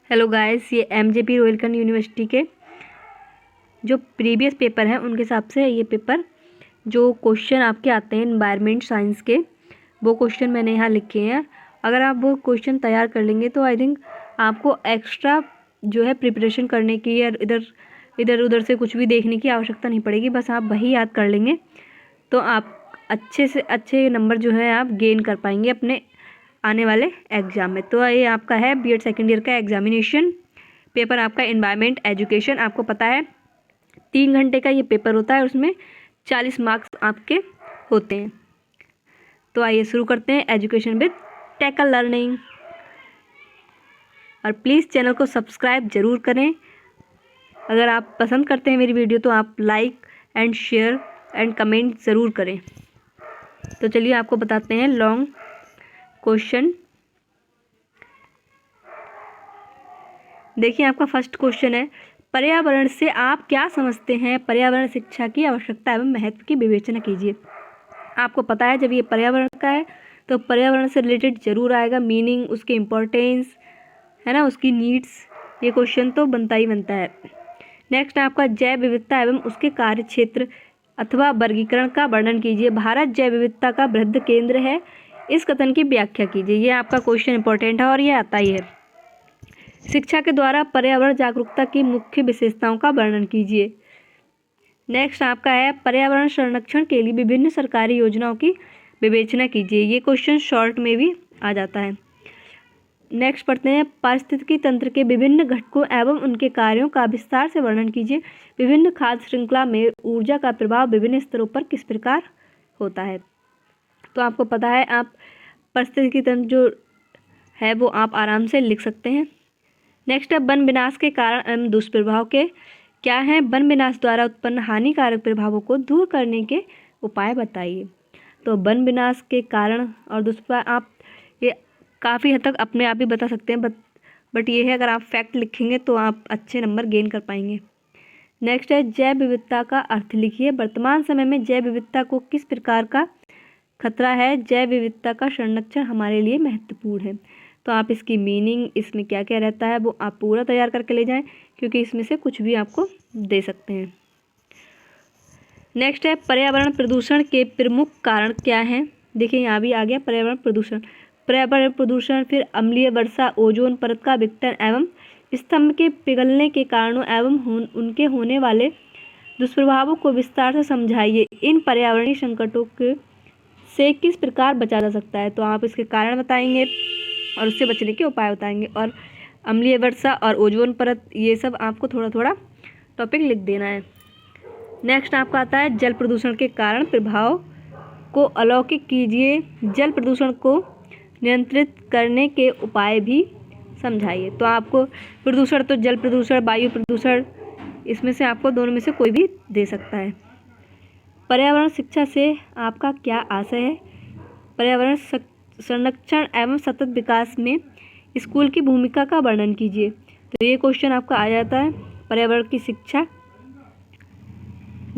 Hello guys, ये MJP Rohilkhand university के जो प्रीवियस पेपर हैं उनके हिसाब से ये पेपर जो क्वेश्चन आपके आते हैं एनवायरनमेंट साइंस के, वो क्वेश्चन मैंने यहाँ लिखे हैं। अगर आप वो क्वेश्चन तैयार कर लेंगे तो आई थिंक आपको एक्स्ट्रा जो है प्रिपरेशन करने की या इधर उधर से कुछ भी देखने की आवश्यकता नहीं पड़ेगी। बस आप वही याद कर लेंगे तो आप अच्छे से अच्छे नंबर जो है आप गेन कर पाएंगे अपने आने वाले एग्ज़ाम में। तो ये आपका है बीएड सेकेंड ईयर का एग्जामिनेशन पेपर, आपका एनवायरनमेंट एजुकेशन। आपको पता है 3 घंटे का ये पेपर होता है, उसमें 40 मार्क्स आपके होते हैं। तो आइए शुरू करते हैं एजुकेशन विद टेकल लर्निंग। और प्लीज़ चैनल को सब्सक्राइब ज़रूर करें। अगर आप पसंद करते हैं मेरी वीडियो तो आप like and share and comment ज़रूर करें। तो चलिए आपको बताते हैं लॉन्ग क्वेश्चन। देखिए आपका फर्स्ट क्वेश्चन है, पर्यावरण से आप क्या समझते हैं? पर्यावरण शिक्षा की आवश्यकता एवं महत्व की विवेचना कीजिए। आपको पता है जब ये पर्यावरण का है तो पर्यावरण से रिलेटेड जरूर आएगा, मीनिंग, उसके इम्पोर्टेंस है ना, उसकी नीड्स, ये क्वेश्चन तो बनता ही बनता है। नेक्स्ट आपका जैव विविधता एवं उसके कार्य क्षेत्र अथवा वर्गीकरण का वर्णन कीजिए। भारत जैव विविधता का बृहद केंद्र है, इस कथन की व्याख्या कीजिए। ये आपका क्वेश्चन इंपॉर्टेंट है और ये आता ही है। शिक्षा के द्वारा पर्यावरण जागरूकता की मुख्य विशेषताओं का वर्णन कीजिए। नेक्स्ट आपका है पर्यावरण संरक्षण के लिए विभिन्न सरकारी योजनाओं की विवेचना कीजिए। ये क्वेश्चन शॉर्ट में भी आ जाता है। नेक्स्ट पढ़ते हैं, पारिस्थितिकी तंत्र के विभिन्न घटकों एवं उनके कार्यों का विस्तार से वर्णन कीजिए। विभिन्न खाद्य श्रृंखला में ऊर्जा का प्रभाव विभिन्न स्तरों पर किस प्रकार होता है? तो आपको पता है, आप पारिस्थितिकी तंत्र जो है वो आप आराम से लिख सकते हैं। नेक्स्ट है वन विनाश के कारण एवं दुष्प्रभाव के क्या हैं? वन विनाश द्वारा उत्पन्न हानिकारक प्रभावों को दूर करने के उपाय बताइए। तो वन विनाश के कारण और दुष्प्रभाव आप ये काफ़ी हद तक अपने आप ही बता सकते हैं, बट ये है अगर आप फैक्ट लिखेंगे तो आप अच्छे नंबर गेन कर पाएंगे। नेक्स्ट है जैव विविधता का अर्थ लिखिए। वर्तमान समय में जैव विविधता को किस प्रकार का खतरा है? जैव विविधता का संरक्षण हमारे लिए महत्वपूर्ण है। तो आप इसकी मीनिंग, इसमें क्या क्या रहता है वो आप पूरा तैयार करके ले जाएं, क्योंकि इसमें से कुछ भी आपको दे सकते हैं। नेक्स्ट है पर्यावरण प्रदूषण के प्रमुख कारण क्या हैं? देखिए यहाँ भी आ गया पर्यावरण प्रदूषण। पर्यावरण प्रदूषण, फिर अम्लीय वर्षा, ओजोन परत का विघटन एवं स्तंभ के पिघलने के कारणों एवं उनके होने वाले दुष्प्रभावों को विस्तार से समझाइए। इन पर्यावरणीय संकटों के से किस प्रकार बचा जा सकता है? तो आप इसके कारण बताएंगे और उससे बचने के उपाय बताएंगे। और अम्लीय वर्षा और ओजोन परत, ये सब आपको थोड़ा थोड़ा टॉपिक लिख देना है। नेक्स्ट आपका आता है जल प्रदूषण के कारण प्रभाव को अलौकिक कीजिए। जल प्रदूषण को नियंत्रित करने के उपाय भी समझाइए। तो आपको प्रदूषण, तो जल प्रदूषण, वायु प्रदूषण, इसमें से आपको दोनों में से कोई भी दे सकता है। पर्यावरण शिक्षा से आपका क्या आशय है? पर्यावरण संरक्षण एवं सतत विकास में स्कूल की भूमिका का वर्णन कीजिए। तो ये क्वेश्चन आपका आ जाता है पर्यावरण की शिक्षा।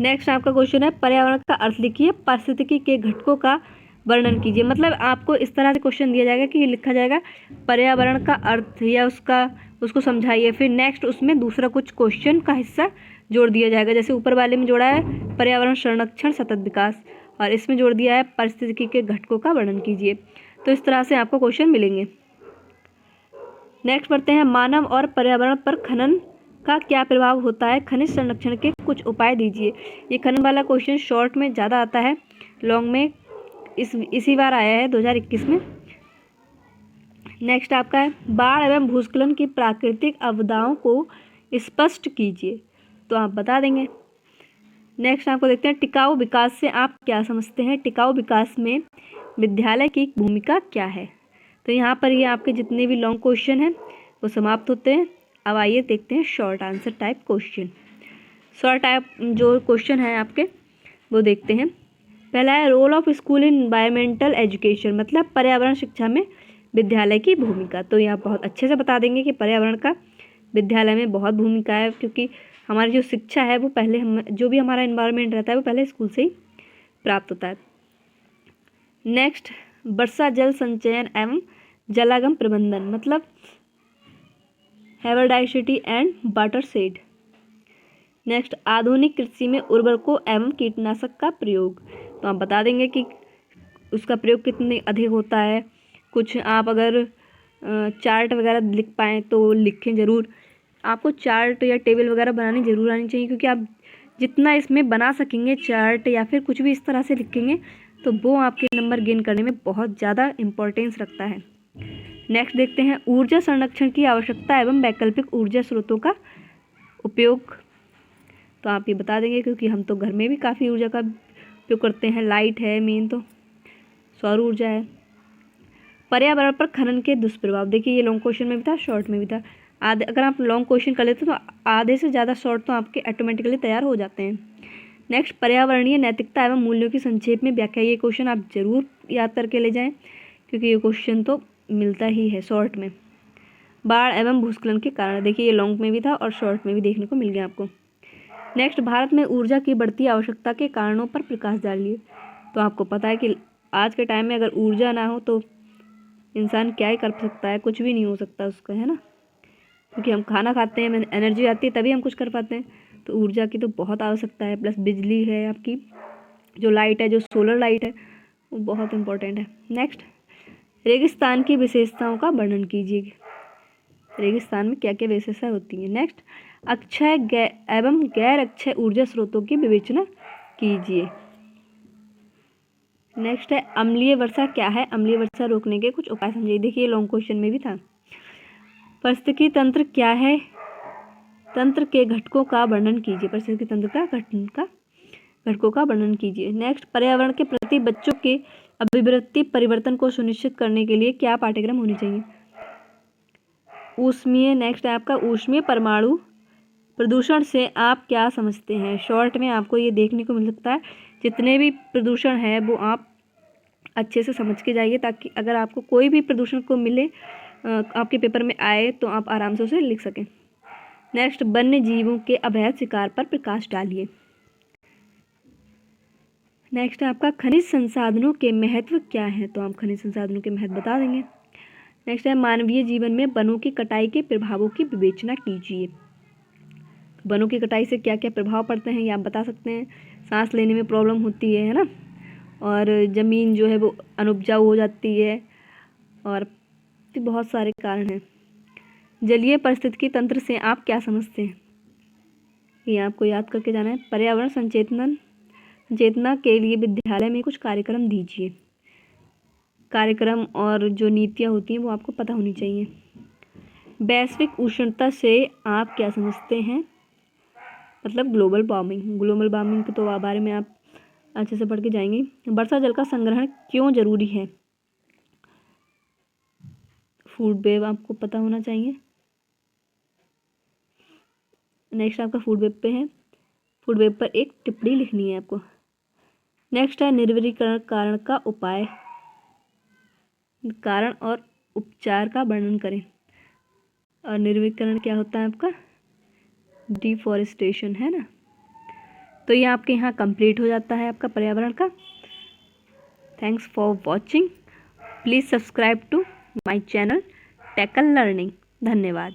नेक्स्ट आपका क्वेश्चन है पर्यावरण का अर्थ लिखिए। पारिस्थितिकी के घटकों का वर्णन कीजिए। मतलब आपको इस तरह से क्वेश्चन दिया जाएगा कि ये लिखा जाएगा पर्यावरण का अर्थ या उसको समझाइए। फिर नेक्स्ट उसमें दूसरा कुछ क्वेश्चन का हिस्सा जोड़ दिया जाएगा। जैसे ऊपर वाले में जोड़ा है पर्यावरण संरक्षण सतत विकास, और इसमें जोड़ दिया है पारिस्थितिकी के घटकों का वर्णन कीजिए। तो इस तरह से आपको क्वेश्चन मिलेंगे। नेक्स्ट पढ़ते हैं मानव और पर्यावरण पर खनन का क्या प्रभाव होता है? खनिज संरक्षण के कुछ उपाय दीजिए। ये खनन वाला क्वेश्चन शॉर्ट में ज़्यादा आता है, लॉन्ग में इसी बार आया है 2021 में। नेक्स्ट आपका है बाढ़ एवं भूस्खलन की प्राकृतिक आपदाओं को स्पष्ट कीजिए। तो आप बता देंगे। नेक्स्ट आपको देखते हैं टिकाऊ विकास से आप क्या समझते हैं? टिकाऊ विकास में विद्यालय की भूमिका क्या है? तो यहाँ पर ये आपके जितने भी लॉन्ग क्वेश्चन हैं वो समाप्त होते हैं। अब आइए देखते हैं short answer type question. Short type जो क्वेश्चन है आपके वो देखते हैं। पहला है role of school in environmental education, मतलब पर्यावरण शिक्षा में विद्यालय की भूमिका। तो ये आप बहुत अच्छे से बता देंगे कि पर्यावरण का विद्यालय में बहुत भूमिका है, क्योंकि हमारी जो शिक्षा है वो पहले हम जो भी हमारा एनवायरनमेंट रहता है वो पहले स्कूल से ही प्राप्त होता है। नेक्स्ट वर्षा जल संचयन एवं जलागम प्रबंधन, मतलब हेबरडाइसिटी एंड वाटरशेड। नेक्स्ट, आधुनिक कृषि में उर्वरकों एवं कीटनाशक का प्रयोग। तो आप बता देंगे कि उसका प्रयोग कितने अधिक होता है। कुछ आप अगर चार्ट वगैरह लिख पाएँ तो लिखें ज़रूर। आपको चार्ट या टेबल वगैरह बनानी ज़रूर आनी चाहिए, क्योंकि आप जितना इसमें बना सकेंगे चार्ट या फिर कुछ भी इस तरह से लिखेंगे तो वो आपके नंबर गेन करने में बहुत ज़्यादा इम्पोर्टेंस रखता है। नेक्स्ट देखते हैं, ऊर्जा संरक्षण की आवश्यकता एवं वैकल्पिक ऊर्जा स्रोतों का उपयोग। तो आप ये बता देंगे, क्योंकि हम तो घर में भी काफ़ी ऊर्जा का उपयोग करते हैं। लाइट है मेन, तो सौर ऊर्जा है। पर्यावरण पर खनन के दुष्प्रभाव। देखिए ये लॉन्ग क्वेश्चन में भी था, शॉर्ट में भी था। आधे अगर आप लॉन्ग क्वेश्चन कर लेते तो आधे से ज़्यादा शॉर्ट तो आपके ऑटोमेटिकली तैयार हो जाते हैं। नेक्स्ट, पर्यावरणीय नैतिकता एवं मूल्यों की संक्षेप में व्याख्या। ये क्वेश्चन आप जरूर याद करके ले जाएं, क्योंकि ये क्वेश्चन तो मिलता ही है शॉर्ट में। बाढ़ एवं भूस्खलन के कारण। देखिए ये लॉन्ग में भी था और शॉर्ट में भी देखने को मिल गया आपको। नेक्स्ट, भारत में ऊर्जा की बढ़ती आवश्यकता के कारणों पर प्रकाश डालिए। तो आपको पता है कि आज के टाइम में अगर ऊर्जा ना हो तो इंसान क्या ही कर सकता है, कुछ भी नहीं हो सकता उसका, है ना। क्योंकि हम खाना खाते हैं, एनर्जी आती है तभी हम कुछ कर पाते हैं। तो ऊर्जा की तो बहुत आवश्यकता है। प्लस बिजली है आपकी, जो लाइट है, जो सोलर लाइट है, वो बहुत इंपॉर्टेंट है। नेक्स्ट, रेगिस्तान की विशेषताओं का वर्णन कीजिए। रेगिस्तान में क्या क्या विशेषताएं होती हैं। नेक्स्ट, अक्षय एवं गैर अक्षय ऊर्जा स्रोतों की विवेचना कीजिए। नेक्स्ट है, अम्लीय वर्षा क्या है, अम्लीय वर्षा रोकने के कुछ उपाय समझिए। देखिए लॉन्ग क्वेश्चन में भी था। पारिस्थितिकी तंत्र क्या है, तंत्र के घटकों का वर्णन कीजिए। पारिस्थितिकी तंत्र का घटकों का वर्णन कीजिए। नेक्स्ट, पर्यावरण के प्रति बच्चों के अभिवृत्ति परिवर्तन को सुनिश्चित करने के लिए क्या पाठ्यक्रम होने चाहिए। ऊष्मीय। नेक्स्ट है आपका ऊष्मीय परमाणु प्रदूषण से आप क्या समझते हैं। शॉर्ट में आपको ये देखने को मिल सकता है। जितने भी प्रदूषण है वो आप अच्छे से समझ के जाइए, ताकि अगर आपको कोई भी प्रदूषण को मिले आपके पेपर में आए तो आप आराम से उसे लिख सकें। नेक्स्ट, वन्य जीवों के अवैध शिकार पर प्रकाश डालिए। नेक्स्ट है आपका खनिज संसाधनों के महत्व क्या है। तो आप खनिज संसाधनों के महत्व बता देंगे। नेक्स्ट है, मानवीय जीवन में वनों की कटाई के प्रभावों की विवेचना कीजिए। वनों की कटाई से क्या क्या प्रभाव पड़ते हैं ये आप बता सकते हैं। सांस लेने में प्रॉब्लम होती है ना, और ज़मीन जो है वो अनुपजाऊ हो जाती है, और बहुत सारे कारण हैं। जलीय पारिस्थितिकी तंत्र से आप क्या समझते हैं, ये आपको याद करके जाना है। पर्यावरण संचेतना के लिए विद्यालय में कुछ कार्यक्रम दीजिए। कार्यक्रम और जो नीतियाँ होती हैं वो आपको पता होनी चाहिए। वैश्विक उष्णता से आप क्या समझते हैं, मतलब ग्लोबल वार्मिंग के तो बारे में आप अच्छे से पढ़ के जाएंगे। वर्षा जल का संग्रहण क्यों जरूरी है। फूड वेब आपको पता होना चाहिए। नेक्स्ट आपका फूड वेब पे है, फूड वेब पर एक टिप्पणी लिखनी है आपको। नेक्स्ट है, निर्वरीकरण कारण का उपाय, कारण और उपचार का वर्णन करें। और निर्वरीकरण क्या होता है आपका, डिफॉरेस्टेशन, है ना। तो ये आपके यहाँ कंप्लीट हो जाता है आपका पर्यावरण का। Thanks for watching. Please subscribe to my channel tackle learning. धन्यवाद।